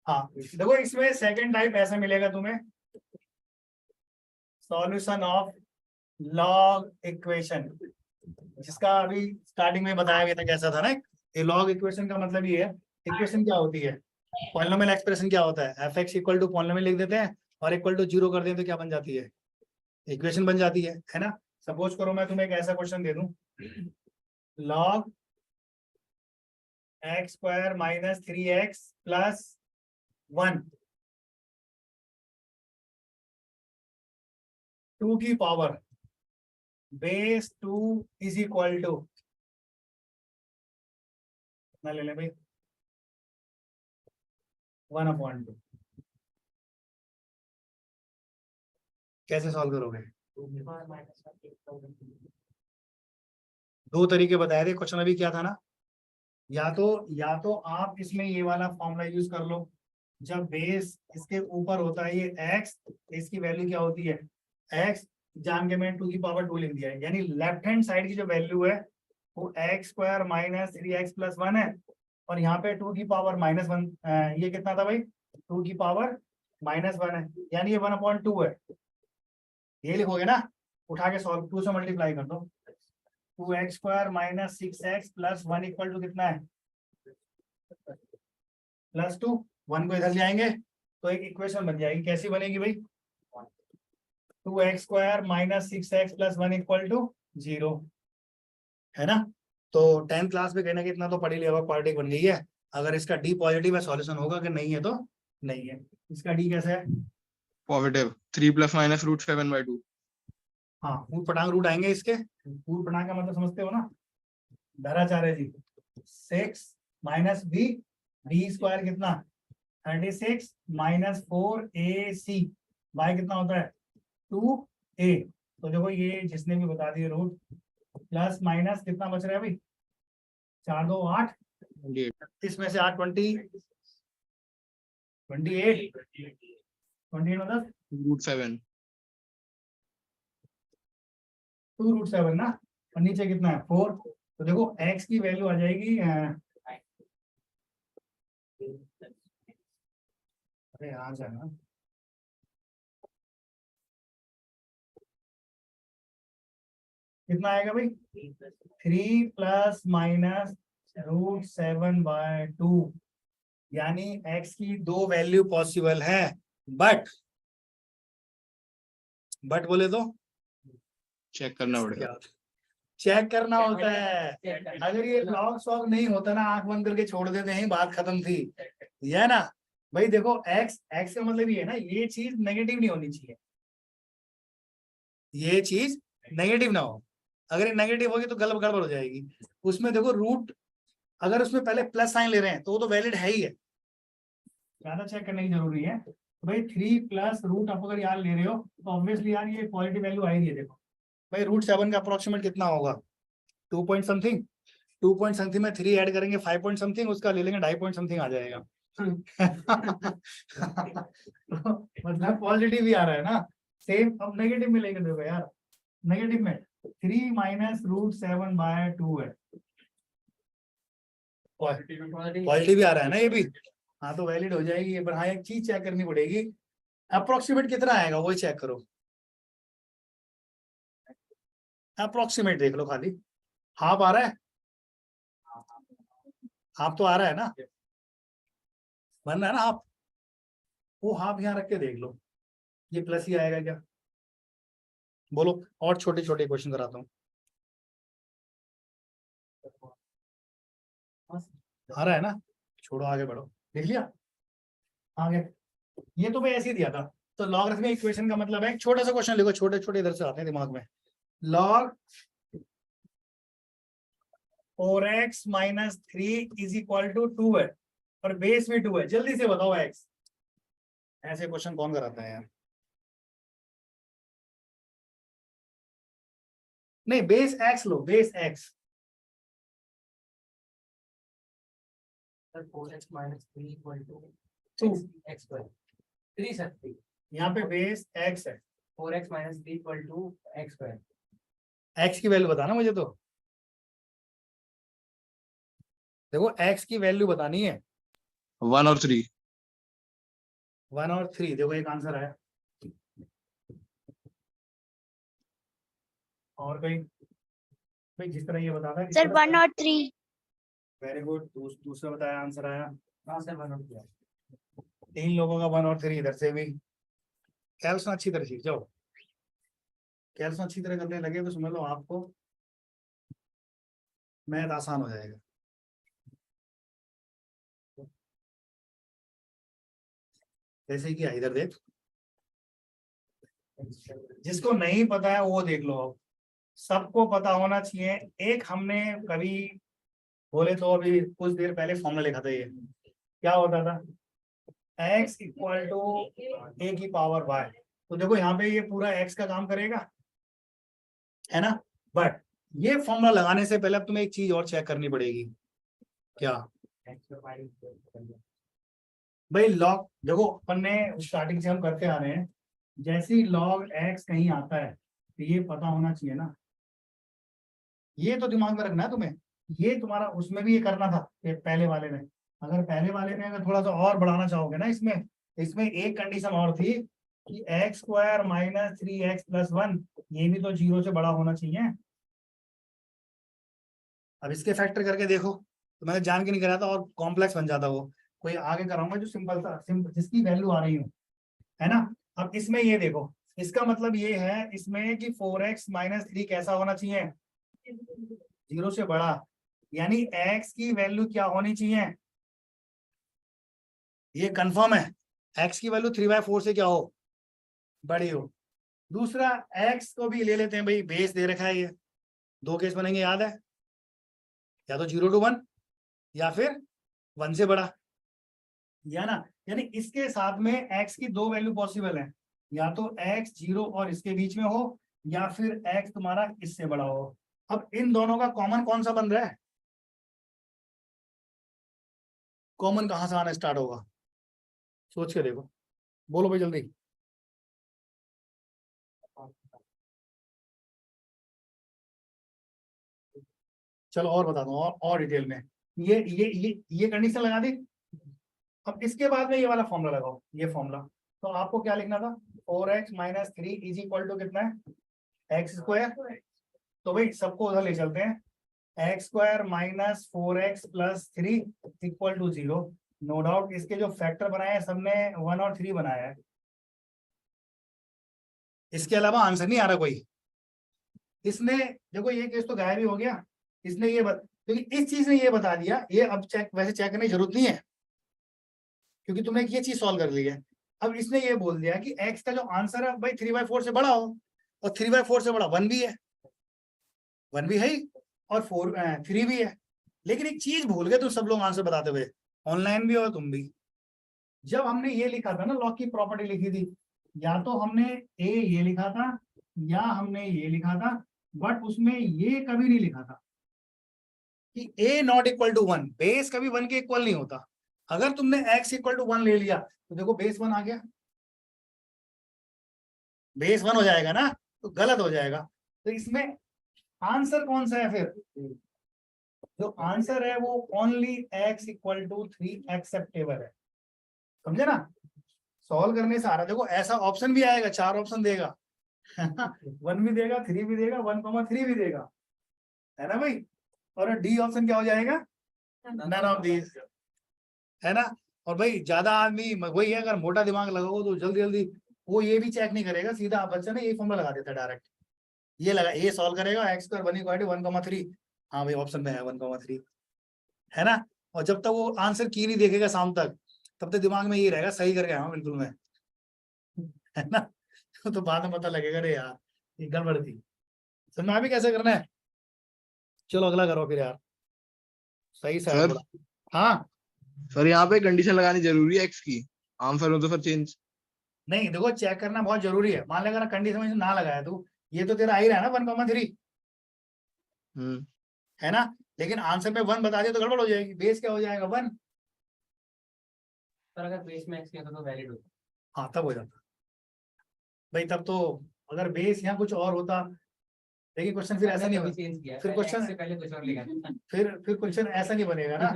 हाँ देखो इसमें सेकंड टाइप ऐसा मिलेगा तुम्हें, सॉल्यूशन ऑफ लॉग इक्वेशन, जिसका अभी स्टार्टिंग में बताया गया था कैसा था ना। ये लॉग इक्वेशन का मतलब ये है, इक्वेशन क्या होती है, पॉलिनोमियल एक्सप्रेशन क्या होता है, f x equal to polynomial लिख देते हैं और इक्वल टू 0 कर दें तो क्या बन जाती है, इक्वेशन बन जाती है ना। सपोज करो मैं तुम्हें एक ऐसा क्वेश्चन दे दूं, log x square minus 3x plus 1 2 की power base 2 is equal to, कितना ले लें भाई, 1/2। कैसे सॉल्व करोगे? दो तरीके बताए थे क्वेश्चन अभी, क्या था ना, या तो आप इसमें ये वाला फॉर्मूला यूज कर लो, जब बेस इसके ऊपर होता है ये x, इसकी वैल्यू क्या होती है x, जान के मैंने 2 की पावर 2 लिख दिया है, यानी लेफ्ट हैंड साइड की जो वैल्यू है वो x square minus 3x plus 1 है, और यहाँ पे 2 की पावर -1, ये कितना था भाई, 2 की पावर -1 है, यानी ये 1/2 है। ये लिखोगे ना, उठा के सॉल्व, 2 से मल्टीप्लाई कर दो, 2x square minus 6x plus 1 equal to कितना है, +2, 1 को इधर ले आएंगे तो एक इक्वेशन बन जाएगी, कैसी बनेगी भाई, 2x square minus 6x plus 1 equal to 0, है ना। तो 10th क्लास में कहना कि इतना तो पढ़ ही लिया होगा, क्वाड्रेटिक बन गई है। अगर इसका डी पॉजिटिव है सॉल्यूशन होगा, कि नहीं है तो नहीं है। इसका डी कैसा है, पॉजिटिव, 3 + -√7/2। हाँ पूर्ण पटांग रूट आएंगे इसके, पूर्ण पटांग का मतलब समझते हो ना, धाराचार्य जी, 6 माइनस बी स्क्वायर कितना 36 माइनस 4ac बाय कितना होता है 2a। तो देखो ये जिसने भी बता दिए रूट, प्लस माइनस कितना बच रहा है भाई, 4 2 8, इसमें से 8 20 28 मतलब √7। 2√7 ना, और नीचे कितना है 4। तो देखो x की वैल्यू आ जाएगी अरे यहाँ जाना, कितना आएगा भाई, 3 प्लस माइनस √7/2, यानी x की दो वैल्यू पॉसिबल है, बट बोले तो चेक करना पड़ेगा। चेक करना होता है। अगर ये लॉग सॉग नहीं होता ना, आंख बंद करके छोड़ देते हैं, बात खत्म थी, ये है ना भाई। देखो x का मतलब ये है ना, ये चीज नेगेटिव नहीं होनी चाहिए, ये चीज नेगेटिव ना हो, अगर ये नेगेटिव होगी तो गड़बड़ हो जाएगी। उसमें देखो रूट, अगर उसमें पहले प्लस साइन ले रहे हैं तो वो तो वैलिड है ही है, ज्यादा चेक करने की जरूरी है। तो भाई 3 प्लस रूट आप अगर यार ले रहे हो तो ऑब्वियसली यार ये पॉजिटिव वैल्यू आ ही रही है। देखो भाई √7 का अप्रोक्सीमेट कितना होगा, 2 पॉइंट समथिंग, 2 पॉइंट समथिंग में 3 ऐड करेंगे 5 पॉइंट समथिंग, उसका ले लेंगे 2.5 पॉइंट समथिंग आ जाएगा। मतलब पॉजिटिव ही आ रहा है ना, सेम। अब नेगेटिव में लेके देखो यार, नेगेटिव में 3 माइनस √7/2 है, पॉजिटिव ही आ रहा है ना ये भी, हाँ तो वैलिड हो जाएगी। पर हाँ एक चीज चेक करनी पड़ेगी, अप्रोक्सीमेट कितना आएगा वही चेक करो, अप्रोक्सीमेट देख लो खाली, हाफ आ रहा है, हाफ तो आ रहा है ना, बन रहा है ना हाफ, वो हाफ यहाँ रख के देख लो, ये प्लस ही आएगा क्या, बोलो। और छोटे छोटे क्वेश्चन कराता हूँ, आ रहा है ना, छोड़ो आगे बढ़ो, देख लिया आगे। ये तो मैं ऐसे ही दिया था। तो लॉगरिथमिक इक्वेशन का मतलब है, छोटा सा क्वेश्चन लिखो, छोटे छोटे इधर से आते हैं दिमाग में, log 4x minus 3 is equal to 2 है, और बेस भी 2 है, जल्दी से बताओ x, ऐसे क्वेश्चन कौन कराता है यार। नहीं बेस x लो, base x, 4x minus 3 equal to 2, x square 3 सकती, यहाँ पे बेस x है, 4x minus 3 equal to x square. x की वैल्यू बताना मुझे, तो देखो x की वैल्यू बतानी है, 1 और 3। 1 और 3, देखो एक आंसर आया। और कोई भाई जिस तरह ये बताता है सर 1 और 3। Very good. दूसरा बताया, आंसर आया। हाँ सर 1 और 3 3 लोगों का 1 और 3 इधर से भी। कैल्कुलेशन अच्छी तरह सीख जाओ, कैल्कुलेशन अच्छी तरह करने लगे तो समझ लो आपको मैथ आसान हो जाएगा। जैसे कि इधर देख, जिसको नहीं पता है वो देख लो। अब सबको पता होना चाहिए। एक हमने कभी बोले तो अभी कुछ देर पहले फॉर्मूला लिखा था, ये क्या होता था, x इक्वल टू a की पावर y। तो देखो यहाँ पे ये पूरा x का काम करेगा, है ना। बट ये फॉर्मूला लगाने से पहले अब तुम्हें एक चीज और चेक करनी पड़ेगी। क्या भाई, लॉग देखो अपन ने स्टार्टिंग से हम करते आ रहे हैं, जैसे ही लॉग x कहीं आता है तो ये पता होना चाहिए ना, ये तो दिमाग में रखना है तुम्हें। ये तुम्हारा उसमें भी ये करना था ये पहले वाले में। अगर पहले वाले में अगर थोड़ा सा और बढ़ाना चाहोगे ना, इसमें इसमें एक कंडीशन और थी कि x square minus 3x plus 1 ये भी तो 0 से बड़ा होना चाहिए। अब इसके फैक्टर करके देखो, तो मैंने जान के नहीं कराया था और कॉम्प्लेक्स बन जाता वो। कोई आगे कराऊंगा जो सिंपल सा जिसकी वैल्यू आ रही हो, है ना। अब इसमें ये देखो, इसका मतलब ये है इसमें कि 4x माइनस 3 कैसा होना चाहिए, 0 से बड़ा। यानी x की वैल्यू क्या होनी चाहिए, ये कंफर्म है, x की वैल्यू 3/4 से क्या हो, बड़ी हो। दूसरा x को भी ले लेते हैं भाई, बेस दे रखा है, ये 2 केस बनेंगे याद है, या तो 0 to 1 या फिर 1 से बड़ा, या ना। यानी इसके साथ में x की 2 वैल्यू पॉसिबल है, या तो x 0 और इसके बीच में हो, या फिर x तुम्हारा इससे बड़ा हो। अब इन दोनों का कॉमन कौन सा बन रहा है, कॉमन कहां से आना स्टार्ट होगा, सोच के देखो, बोलो भाई जल्दी। चलो और बता दो और डिटेल में। ये कंडीशन लगा दी। अब इसके बाद में ये वाला फॉर्मूला लगाओ, ये फॉर्मूला। तो आपको क्या लिखना था, 4x minus 3 is equal to कितना है, एक्स स्क्वायर। तो भाई सबको उधर ले चलते हैं, x square minus 4x plus 3 equal to 0। No doubt इसके जो फैक्टर बनाए हैं सबने 1 और 3 बनाया है, इसके अलावा आंसर नहीं आ रहा कोई। इसने देखो ये केस तो गायब ही हो गया। इसने ये क्योंकि इस चीज ने ये बता दिया, ये अब चेक वैसे चेक करने की जरूरत नहीं है क्योंकि तुमने ये चीज सॉल्व कर ली है। अब इसने ये बोल दिया कि x का जो आंसर है भाई 3/4 से बड़ा हो, और 3/4 से बड़ा 1 भी है, 1 भी है ही, और 3 भी है। लेकिन एक चीज भूल गए तुम सब लोग आंसर बताते हुए, ऑनलाइन भी और तुम भी। जब हमने ये लिखा था ना, लॉग की प्रॉपर्टी लिखी थी, या तो हमने ए ये लिखा था या हमने ये लिखा था, बट उसमें ये कभी नहीं लिखा था कि a not equal to 1, base कभी 1 के इक्वल नहीं होता। अगर तुमने x इक्वल टू 1 ले लिया तो देखो बेस 1 आ गया, बेस 1 हो जाएगा ना, तो गलत हो जाएगा। तो इसमें आंसर कौन सा है फिर, जो आंसर है वो only x equal to 3 acceptable है, समझे ना। सॉल्व करने से आ रहा, देखो ऐसा ऑप्शन भी आएगा, 4 ऑप्शन देगा 1 भी देगा, 3 भी देगा, 1,3 भी देगा, है ना भाई। और डी ऑप्शन क्या हो जाएगा, नन ऑफ दीज, है ना। और भाई ज्यादा आदमी वही है, अगर मोटा दिमाग लगाओ तो जल्दी जल्दी वो ये भी चेक नहीं करेगा, सीधा बच्चा ने ये फॉर्मूला लगा देता है डायरेक्ट, ये लगा, ये सॉल्व करेगा x स्क्वायर 1 इक्वल टू 1,3। हाँ भाई ऑप्शन में है 1,3, है ना। और जब तक वो आंसर की नहीं देखेगा शाम तक, तब तक दिमाग में ये रहेगा सही करके हाँ बिल्कुल मैं, है ना। तो बाद में पता लगेगा रे यार ये गड़बड़ थी। समझ में आ भी कैसे करना है। चलो अगला करो फिर यार, सही से सर थोड़ा। हाँ सर यहाँ पे कंडीशन लगानी जरूरी है एक्स की, आंसर हो तो फिर चेंज। नहीं देखो चेक करना बहुत जरूरी है। मान ले अगर कंडीशन में ना लगाया तू, ये तो तेरा आ ही रहा है ना 1,3, है ना। लेकिन आंसर में 1 बता दिया तो गड़बड़ हो जाएगी, बेस क्या हो जाएगा 1। पर अगर बेस में x किया तो वैलिड होता हाँ तब हो जाता भाई, तब तो अगर बेस यहाँ कुछ और होता, लेकिन क्वेश्चन फिर ऐसा नहीं होगा, चेंज किया फिर क्वेश्चन से पहले कुछ और लिखा था। फिर क्वेश्चन ऐसा नहीं बनेगा ना